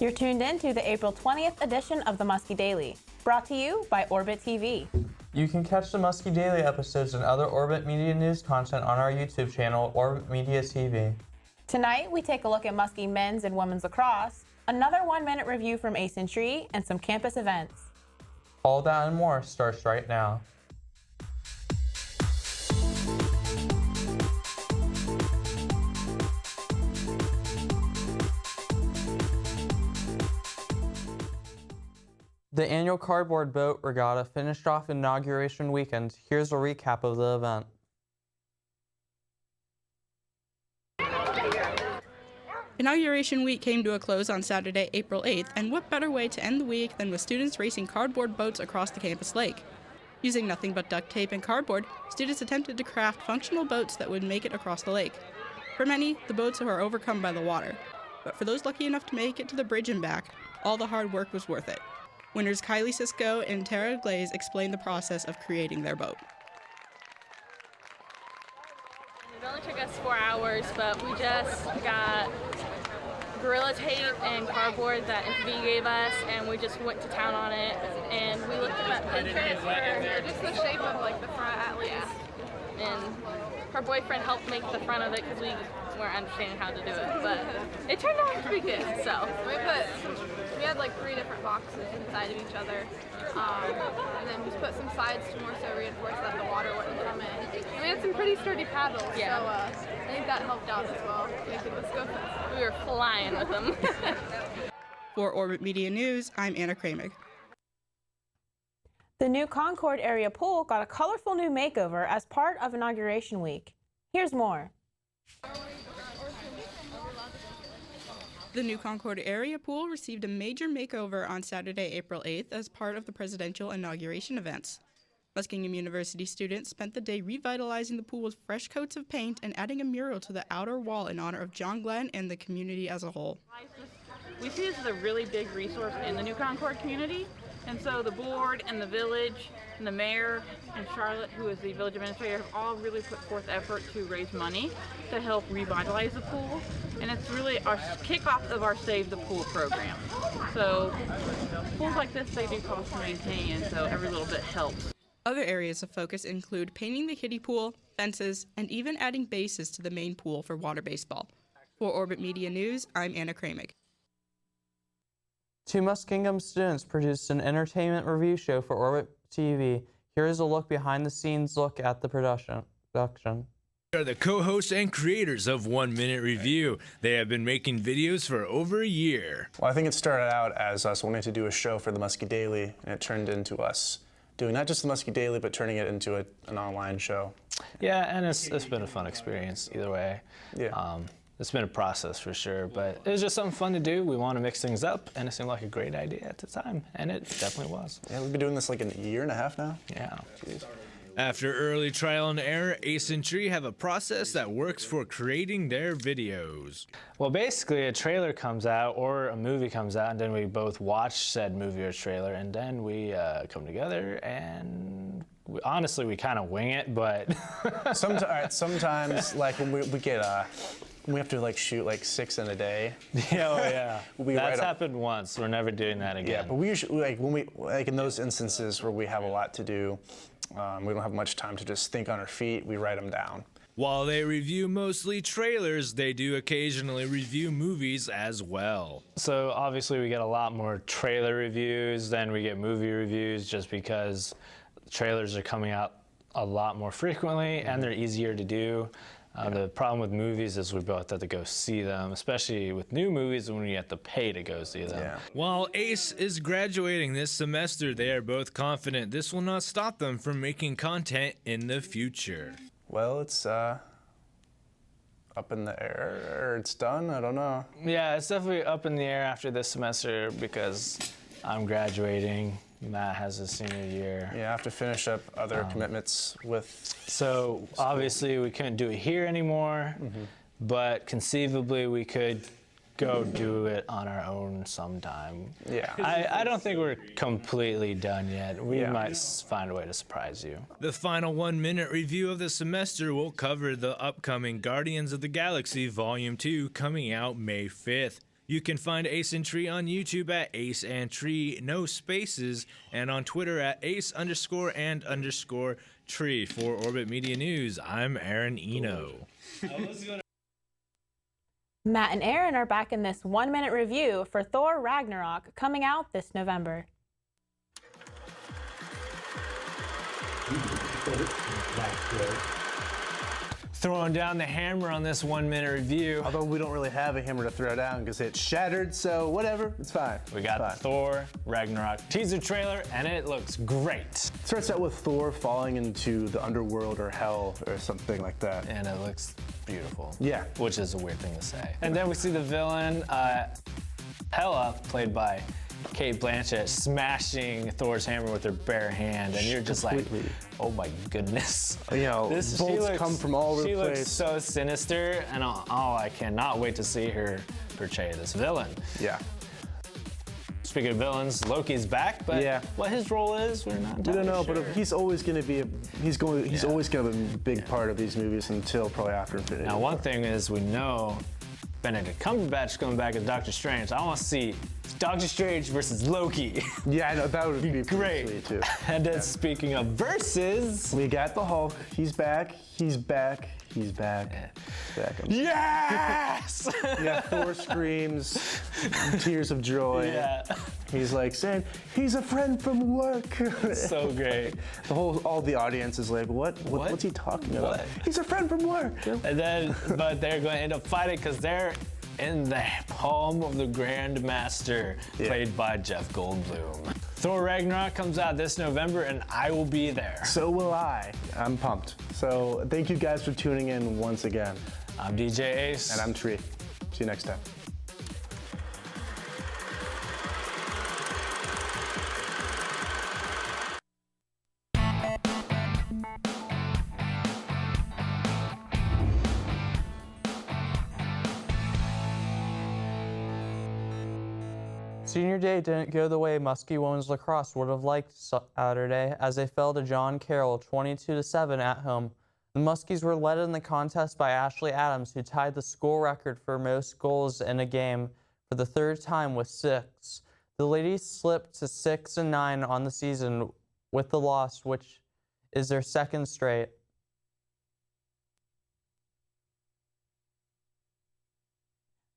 You're tuned in to the April 20th edition of the Muskie Daily, brought to you by Orbit TV. You can catch the Muskie Daily episodes and other Orbit Media News content on our YouTube channel, Orbit Media TV. Tonight, we take a look at Muskie men's and women's lacrosse, another 1-minute review from Ace and Tree, and some campus events. All that and more starts right now. The annual cardboard boat regatta finished off Inauguration weekend. Here's a recap of the event. Inauguration week came to a close on Saturday, April 8th, and what better way to end the week than with students racing cardboard boats across the campus lake. Using nothing but duct tape and cardboard, students attempted to craft functional boats that would make it across the lake. For many, the boats were overcome by the water. But for those lucky enough to make it to the bridge and back, all the hard work was worth it. Winners Kylie Sisko and Tara Glaze explained the process of creating their boat. It only took us 4 hours, but we just got Gorilla Tape and cardboard that NPB gave us, and we just went to town on it. And we looked at Pinterest for just the shape of like the front at least. And her boyfriend helped make the front of it because we weren't understanding how to do it, but it turned out pretty good. So we had like 3 different boxes inside of each other, and then just put some sides to more so reinforce that the water wouldn't come in. And we had some pretty sturdy paddles, so I think that helped out as well. We were flying with them. For Orbit Media News, I'm Anna Kramig. The new Concord area pool got a colorful new makeover as part of Inauguration Week. Here's more. The new Concord area pool received a major makeover on Saturday, April 8th as part of the presidential inauguration events. Muskingum University students spent the day revitalizing the pool with fresh coats of paint and adding a mural to the outer wall in honor of John Glenn and the community as a whole. We see this as a really big resource in the new Concord community, and so the board and the village and the mayor and Charlotte, who is the village administrator, have all really put forth effort to raise money to help revitalize the pool, and it's really our kickoff of our Save the Pool program. So pools like this, they do cost to maintain, and so every little bit helps. Other areas of focus include painting the kiddie pool, fences, and even adding bases to the main pool for water baseball. For Orbit Media News, I'm Anna Kramig. 2 Muskingum students produced an entertainment review show for Orbit TV. Here is a look behind the scenes look at the production. They are the co-hosts and creators of 1 Minute Review. They have been making videos for over a year. Well, I think it started out as us wanting to do a show for the Muskie Daily, and it turned into us doing not just the Muskie Daily, but turning it into an online show. Yeah, and it's been a fun experience either way. Yeah. It's been a process for sure, but it was just something fun to do. We want to mix things up, and it seemed like a great idea at the time, and it definitely was. Yeah, we've been doing this like a year and a half now. Yeah. Jeez. After early trial and error, Ace and Tree have a process that works for creating their videos. Well, basically, a trailer comes out or a movie comes out, and then we both watch said movie or trailer, and then we come together and honestly, we kind of wing it, but sometimes like when we get we have to like shoot like 6 in a day. Yeah, that's happened once. We're never doing that again. Yeah, but we usually like in those instances where we have a lot to do, we don't have much time to just think on our feet. We write them down. While they review mostly trailers, they do occasionally review movies as well. So obviously we get a lot more trailer reviews than we get movie reviews, just because trailers are coming out a lot more frequently and they're easier to do. The problem with movies is we both have to go see them, especially with new movies when you have to pay to go see them. Yeah. While Ace is graduating this semester, they are both confident this will not stop them from making content in the future. Well, it's up in the air, or it's done, I don't know. Yeah, it's definitely up in the air after this semester because I'm graduating. Matt has his senior year. Yeah, I have to finish up other commitments with... So obviously we couldn't do it here anymore, but conceivably we could go do it on our own sometime. Yeah. I don't think we're completely done yet. We might find a way to surprise you. The final 1 minute review of the semester will cover the upcoming Guardians of the Galaxy Volume 2 coming out May 5th. You can find Ace and Tree on YouTube at Ace and Tree, no spaces, and on Twitter at Ace_and_Tree. For Orbit Media News, I'm Aaron Eno. Matt and Aaron are back in this 1-minute review for Thor Ragnarok, coming out this November. Throwing down the hammer on this 1-minute review. Although we don't really have a hammer to throw down because it's shattered, so whatever, it's fine. We got the Thor Ragnarok teaser trailer, and it looks great. It starts out with Thor falling into the underworld or hell or something like that. And it looks beautiful. Yeah. Which is a weird thing to say. And then we see the villain, Hela, played by Kate Blanchett, smashing Thor's hammer with her bare hand, and you're just like, oh my goodness. You know, bolts come from all over the place. She looks so sinister, and I cannot wait to see her portray this villain. Yeah. Speaking of villains, Loki's back, but what his role is, we're not. We don't know, sure. but he's always going to be he's always going to be a big part of these movies until probably after Infinity Now, War. one thing is we know Benedict Cumberbatch coming back as Doctor Strange. I want to see Doctor Strange versus Loki. Yeah, I know, that would be great sweet too. And then speaking of versus, we got the Hulk. He's back. He's back. He's back. Back. Yes! Yeah, Thor screams, tears of joy. Yeah. He's like saying, he's a friend from work. So great. All the audience is like, what's he talking about? He's a friend from work. And then, but they're going to end up fighting because they're in the palm of the Grand Master, played by Jeff Goldblum. Thor Ragnarok comes out this November, and I will be there. So will I. I'm pumped. So thank you guys for tuning in once again. I'm DJ Ace. And I'm Tree. See you next time. Senior day didn't go the way Muskie women's lacrosse would have liked Saturday as they fell to John Carroll 22-7 at home. The Muskies were led in the contest by Ashley Adams, who tied the school record for most goals in a game for the third time with 6. The ladies slipped to 6-9 on the season with the loss, which is their second straight.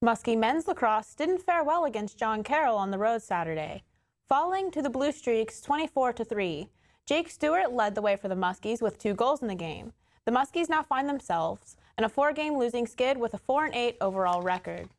Muskie men's lacrosse didn't fare well against John Carroll on the road Saturday, falling to the Blue Streaks 24-3. Jake Stewart led the way for the Muskies with 2 goals in the game. The Muskies now find themselves in a 4-game losing skid with a 4-8 overall record.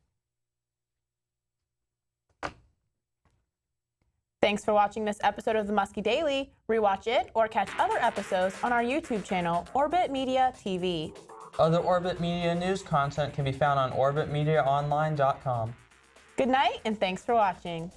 Thanks for watching this episode of the Muskie Daily. Rewatch it or catch other episodes on our YouTube channel, Orbit Media TV. Other Orbit Media news content can be found on orbitmediaonline.com. Good night, and thanks for watching.